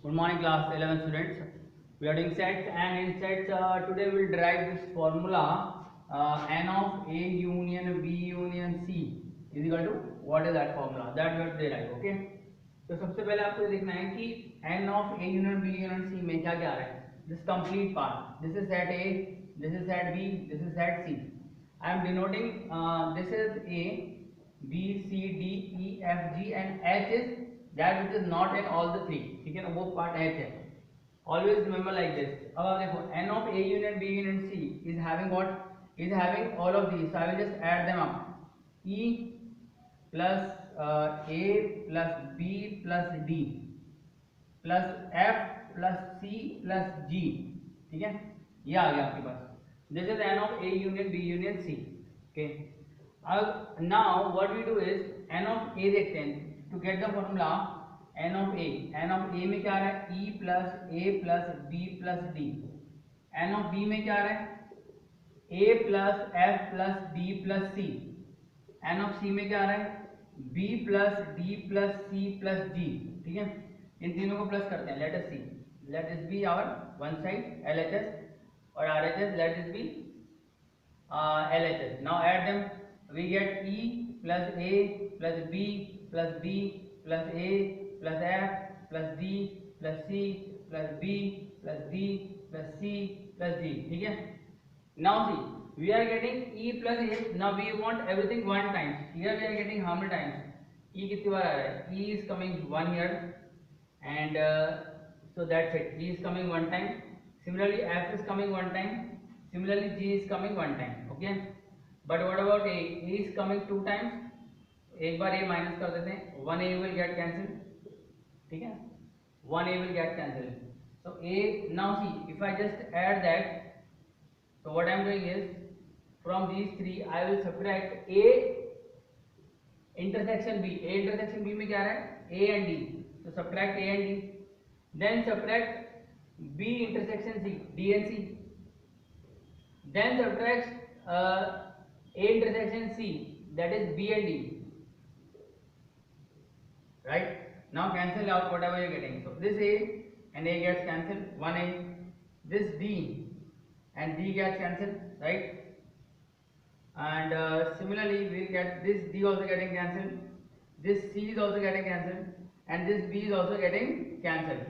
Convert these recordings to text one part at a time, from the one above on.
Good morning, class 11 students. We are doing sets, and in sets today we will derive this formula n of a union b union c is equal to what is that formula that we have to derive. Okay. तो सबसे पहले आपको देखना है कि n of a union b union c में क्या क्या आ रहा है. This complete part. This is set A. This is set B. This is set C. I am denoting this is A, B, C, D, E, F, G and H is that which is not in all the three. ठीक है ना, वो part H है. Always remember like this. अब आप देखो n of A union B union C is having what? Is having all of these. So I will just add them up. E plus A plus B plus D plus F plus C plus G. ठीक है, ये आ गया आपके पास. This is n of A union B union C. Okay. अब now what we do is n of A देखते हैं. To get the formula n of A में क्या आ रहा है? E plus A plus B plus D. n of B में क्या आ रहा है? A plus F plus D plus C. n of C में क्या आ रहा है? B plus D plus C plus G. ठीक है, इन तीनों को प्लस करते हैं. Let us see. Let this be our one side LHS और RHS. Let this be LHS. Now add them. We get E plus A plus B plus D plus A plus F plus D plus C plus B plus D plus C plus D. ठीक है. Now see, we are getting E plus A. Now we want everything one time. Here we are getting how many times? E कितनी बार आ रहा है? E is coming one here and so that's it. E is coming one time. Similarly F is coming one time. Similarly G is coming one time. Okay. But what about A? A is coming two times. एक बार A minus कर देते हैं. One A will get cancelled. ठीक है, one A will get cancelled. So A, now see, if I just add that, so what I am doing is from these three I will subtract A intersection B. A intersection B में क्या आ रहा है? A and D. So subtract A and D. Then subtract B intersection C, D and C. Then subtract A intersection C, that is B and D. Right? Now cancel out whatever you are getting. So this A and A gets cancelled, one A. This D and D gets cancelled, right? And similarly we will get this D also getting cancelled, this C is also getting cancelled, and this B is also getting cancelled,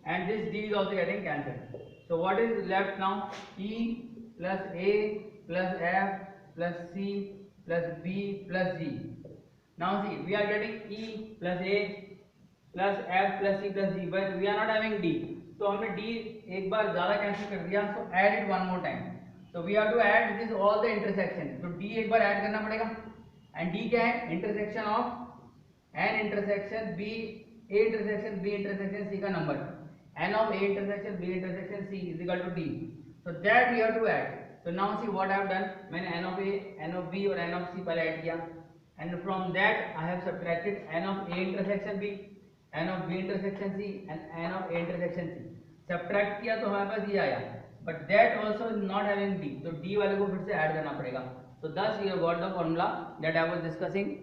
and this D is also getting cancelled. So what is left now? E plus A plus F plus C plus B plus G. Now see, we are getting E plus A plus F plus C plus G, but we are not having D. तो हमने D एक बार ज़्यादा cancel कर दिया. So add it one more time. So we have to add this all the intersection. So D एक बार add करना पड़ेगा. And D क्या है? Intersection of n intersection B, A intersection B intersection C का number. N of A intersection B intersection C is equal to D. So that we have to add. So now see what I have done. मैंने n of A, n of B और n of C पहले add किया. And from that I have subtracted n of A intersection B, n of B intersection C and n of A intersection C. Subtract किया तो हमारे पास ये आया. But that also is not having D. तो D वाले को फिर से ऐड करना पड़ेगा. So thus we have got the formula that I was discussing.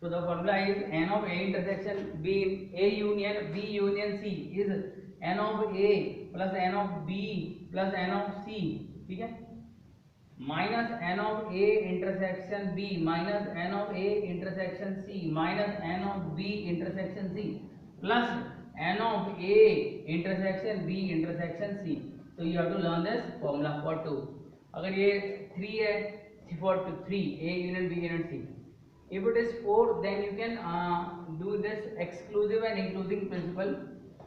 So the formula is n of A intersection B, A union B union C is n of A plus n of B plus n of C. ठीक है, minus n of A intersection B minus n of A intersection C minus n of B intersection C plus n of A intersection B intersection C. So you have to learn this formula for 2. अगर ये 3 है, for 3 A union B union C. If it is 4 then you can do this exclusive and inclusive principle.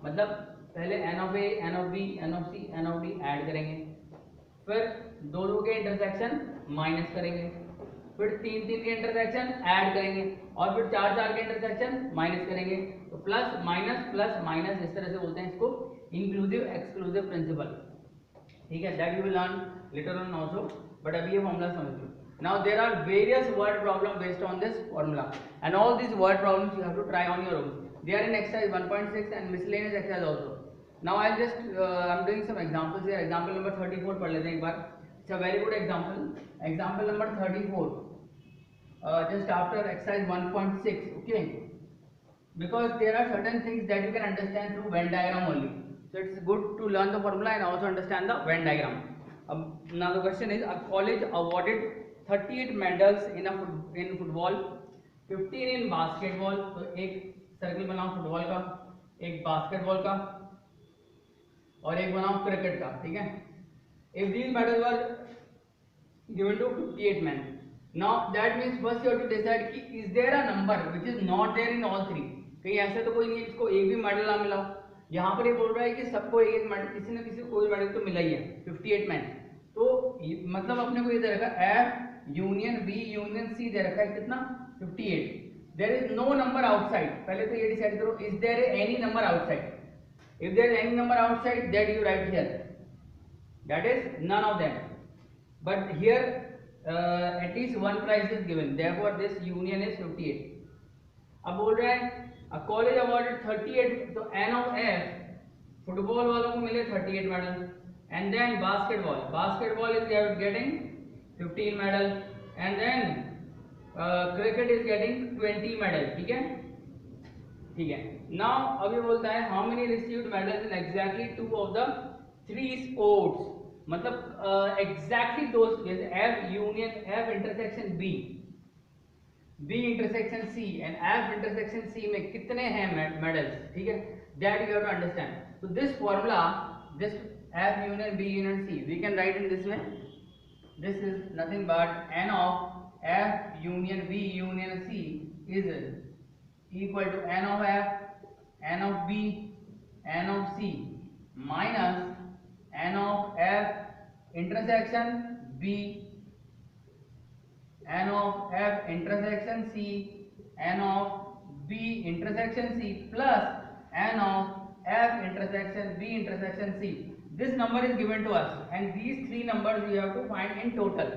मतलब पहले n of A, n of B, n of C, n of D add करेंगे, फिर दोनों के intersection minus करेंगे, फिर तीन तीन के इंटरसेक्शन ऐड करेंगे और फिर चार चार के इंटरसेक्शन माइनस करेंगे. तो प्लस माइनस इस तरह से बोलते हैं इसको इंक्लूसिव एक्सक्लूसिव प्रिंसिपल. ठीक है, that you will learn later on also, but अभी ये फॉर्मूला समझ लो. Now there are various word problem based on this formula and all this word problems you have to try on your own. They are in exercise 1.6 and miscellaneous exercise also. Now I'll just I'm doing some examples here. Example number 34 पढ़ लेते हैं एक बार. It's a very good example. Example number 34. Just after exercise 1.6. Okay. because there are certain things that you can understand through Venn diagram only. So it's good to learn the formula and also understand the Venn diagram. Now the question is, a college awarded 38 medals in football, 15 in basketball. तो एक circle बनाओ football का, एक basketball का और एक बनाओ cricket का, ठीक है. If these medals were given to 58 men, now that means first you have to decide कि is there a number which is not there in all three. कहीं ऐसा तो कोई नहीं है जिसको एक भी मेडल ना मिला हो. यहाँ पर ये बोल रहा है कि सबको एक एक मेडल, किसी न किसी को कोई मेडल तो मिला ही है. 58 मैन, तो मतलब अपने को ये दे रखा है F union B union C दे रखा है कितना 58. There is no number outside. पहले तो ये डिसाइड करो, is there any number outside. If there is any number outside that you write here, that is none of them. But here at least one prize is given, therefore this union is 58. अब बोल रहा है a college awarded 38, तो N of F football वालों को मिले 38 medal, and then basketball is getting 15 medal, and then cricket is getting 20 medal. ठीक है, ठीक है. now अभी बोलता है how many received medals in exactly 2 of the 3 sports. मतलब एग्जैक्टली दोस्त, जैसे F union F intersection B, B intersection C and F intersection C में कितने हैं मेडल्स, ठीक है, that you have to understand. तो this formula, this F union B union C, we can write in this way. This is nothing but N of F union B union C is equal to N of F, N of B, N of C minus N of F intersection B, N of F intersection C, N of B intersection C plus N of F intersection B intersection C. This number is given to us and these three numbers we have to find in total.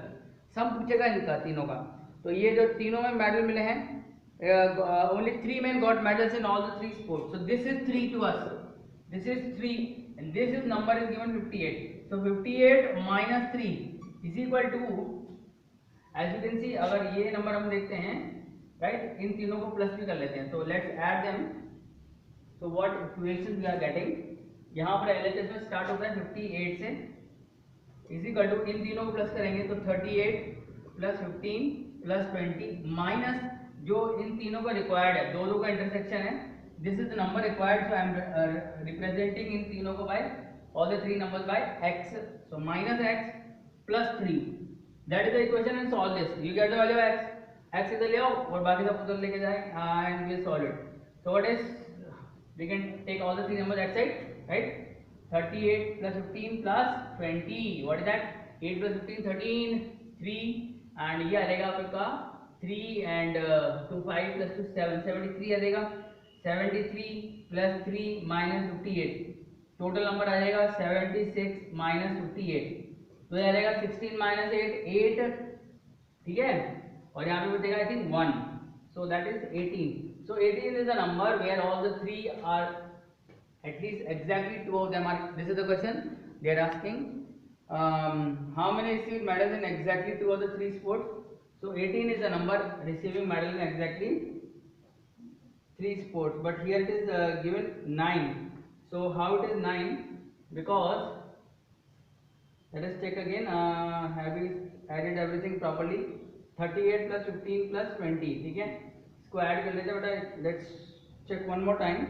सम पूछेगा इनका तीनों का. तो ये जो तीनों में medal मिले हैं, only 3 men got medals in all the 3 sports. So this is 3 to us. This is 3 and this is number is given 58. So 58 minus 3 is equal to, as you can see, अगर ये number हम देखते हैं, right, इन तीनों को plus भी कर लेते हैं. तो लेट्स ऐड देम. तो what equation we are getting, यहाँ पर LHS में स्टार्ट होता है 58 से, इज इक्वल टू इन तीनों को प्लस करेंगे तो 38 प्लस 15 प्लस 20 माइनस जो इन तीनों का रिक्वायर्ड है, दो का इंटरसेक्शन है. This is the number required, so I am representing in तीनों को by all the 3 numbers by x. So minus x plus 3. That is the equation and solve this. You get the value of x. X इधर ले आओ और बाकी सब उधर लेके जाए and we solve it. So what is, we can take all the 3 numbers that side, right? 38 plus 15 plus 20. What is that? 8 plus 15 13 3 and ये आएगा आपका 3 and 2 5 plus 2 7 73 आ जाएगा. 73 plus 3 minus 58, टोटल नंबर आ जाएगा 76 minus 58. तो ये आ जाएगा 16 minus 8 8, ठीक है, और यहाँ पे बचेगा I think 1. So that is 18. So 18 is the number where all the 3 are at least exactly 2 of them are. This is the question they are asking. How many received medals in exactly 2 of the 3 sports? So 18 is the number receiving medal in exactly 3 sports, but here it is given 9. So how it is 9? Because let us check again. Have we added everything properly? 38 plus 15 plus 20, ठीक है, इसको add कर लेते हैं बेटा. Let's check one more time.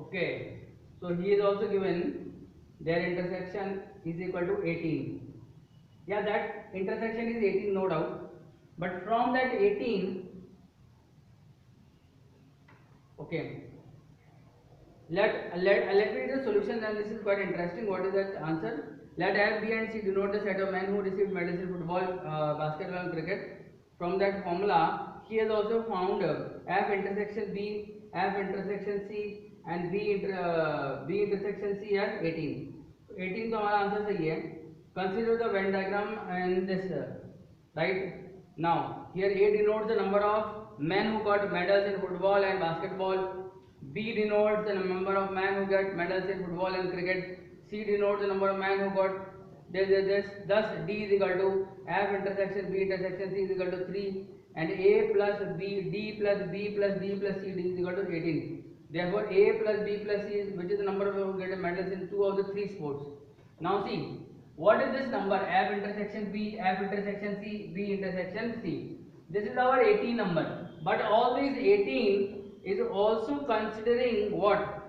Okay, so he is also given their intersection is equal to 18. Yeah, that intersection is 18, no doubt, but from that 18, okay, let me read the solution and this is quite interesting. What is that answer? Let F, B and C denote the set of men who received medals in football, basketball and cricket. From that formula he has also found F intersection B, F intersection C and B intersection C as 18. 18 तो हमारा answer सही है. Consider the Venn diagram and this, right? Now here A denotes the number of men who got medals in football and basketball. B denotes the number of men who got medals in football and cricket. C denotes the number of men who got this. Thus D is equal to F intersection B intersection C is equal to 3 and a plus b, d plus b plus d plus c, d is equal to 18. Therefore, a plus b plus c, which is the number of medals in 2 of the 3 sports. Now see, what is this number? F intersection b, F intersection c, b intersection c. This is our 18 number. But all these 18 is also considering what?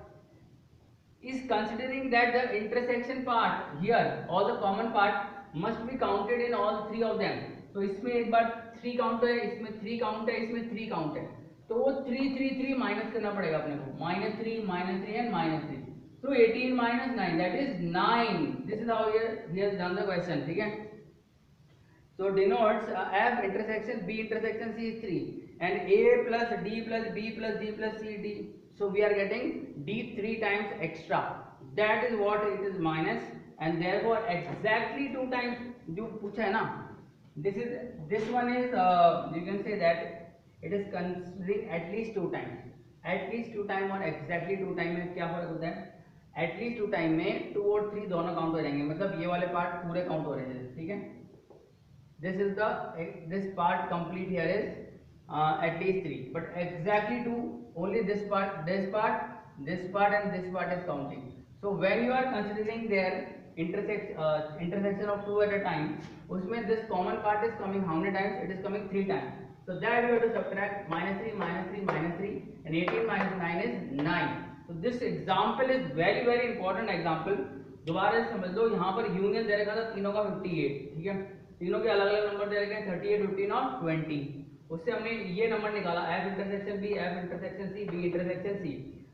Is considering that the intersection part here, all the common part must be counted in all 3 of them. तो इसमें एक बार 3 count है, इसमें 3 count है, इसमें 3 count है, तो वो 3 3 3 माइनस करना पड़ेगा अपने को, -3 एंड -3, तो 18 minus 9, that is 9. This is how he has done the question. ठीक है, so denotes F intersection B intersection C is 3 and A plus D plus B plus D plus C D, so we are getting D 3 times extra, that is what it is minus, and therefore exactly 2 times जो पूछा है ना, this one is you can say that it is considering at least 2 times, at least 2 time और exactly 2 time में क्या फर्क होता है? at least 2 टाइम में 2 और 3 दोनों काउंट हो जाएंगे, मतलब ये वाले पार्ट पूरे काउंट हो रहे हैं, ठीक है. This is the this part complete here is at least 3, but exactly 2, only this part and this part is counting. So when you are considering their intersection of 2 at a time, उसमें this common part is coming how many times? It is coming 3 times. So that you have to subtract -3 and 18 minus 9 is 9. So this example is very very important example. दोबारा से समझ लो, यहाँ पर union दे रखा था तीनों का 58, ठीक है, तीनों के अलग अलग नंबर दे रखे हैं 38, 15 और 20. उससे हमने ये नंबर निकाला F intersection B, F intersection C, B intersection C,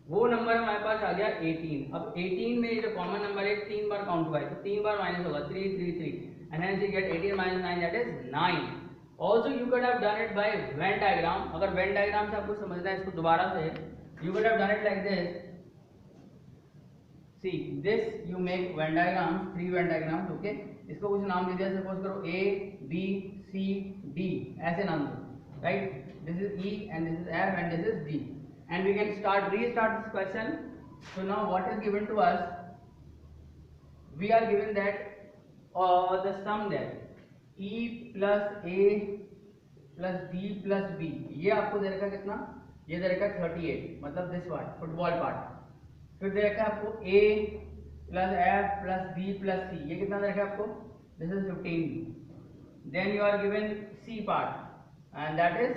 वो नंबर हमारे पास आ गया 18. अब 18 में ये जो कॉमन नंबर है 3 बार काउंट हुआ है, तो 3 बार माइनस होगा 3 3 3 and hence you get 18 minus 9, that is 9. Also you could have done it by Venn diagram. अगर Venn diagram से आपको समझना है इसको दोबारा से, you could have done it like this. See this, you make Venn diagrams, 3 Venn diagrams, okay. इसको कुछ नाम दे दिया, सपोज करो A B C D, ऐसे नाम दो, right. This is E and this is F and this is D, and we can restart this question. So now what is given to us? We are given that the sum there E plus A plus D plus B, ये आपको दे रखा कितना? ये दे रखा 38, मतलब this part, football part. फिर दे रखा है आपको A plus F plus B plus C, ये कितना दे रखा है आपको? This is 15. Then you are given C part and that is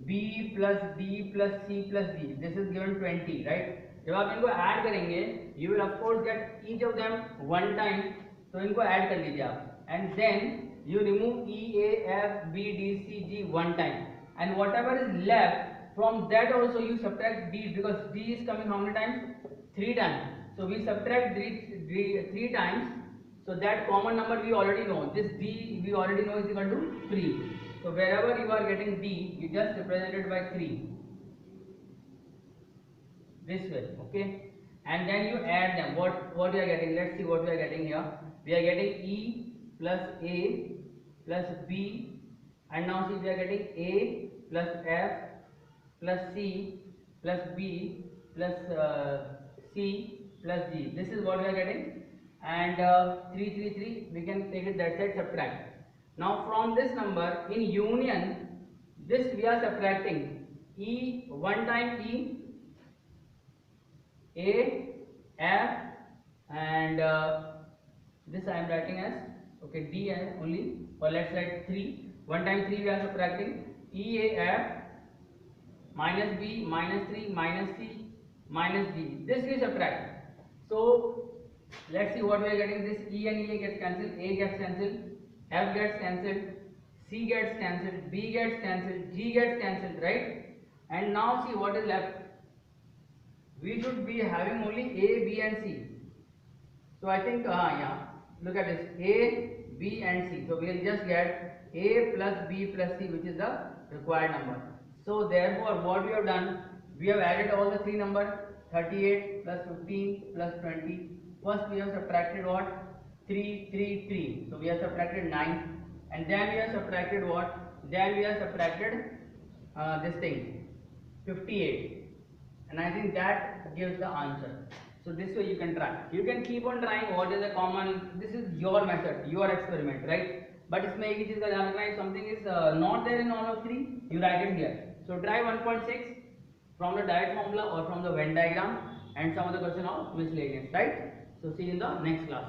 B plus D plus C plus D, this is given 20, right. जब आप इनको ऐड करेंगे you will of course get each of them one time, तो इनको add कर लीजिए आप, and then you remove E A F B D C G one time, and whatever is left from that also you subtract D, because D is coming how many times? 3 times. So we subtract 3 times, so that common number we already know, this D we already know is equal to 3. So wherever you are getting D, you just represent it by 3 this way, okay, and then you add them. What we are getting? Let's see what we are getting here. We are getting E plus A plus B, and now see we are getting A plus F plus C plus B plus C plus G. This is what we are getting, and 3 3 3 we can take it that side, subtract. Now from this number in union, this we are subtracting E one time, E A F, and this I am writing as, okay, D only, or let's write 3, one time 3 we are subtracting E A F minus B minus 3 minus C minus D, this we subtract. So let's see what we are getting. This E and E gets cancelled, A gets cancelled, F gets cancelled, C gets cancelled, B gets cancelled, G gets cancelled, right. And now see what is left. We should be having only A, B and C. So I think yeah, look at this, A, B and C. So we will just get A plus B plus C, which is the required number. So therefore what we have done, we have added all the 3 numbers, 38 plus 15 plus 20. First we have subtracted what? 3 3 3. So we have subtracted 9, and then we have subtracted what? Then we have subtracted this thing 58, and I think that gives the answer. So this way you can try. You can keep on trying what is the common. This is your method, your experiment, right? But इसमें एक ही चीज का ध्यान रखना है, something is not there in all of three, you write it here. So try 1.6 from the diet formula or from the Venn diagram and some of the question of miscellaneous, right? So see you in the next class.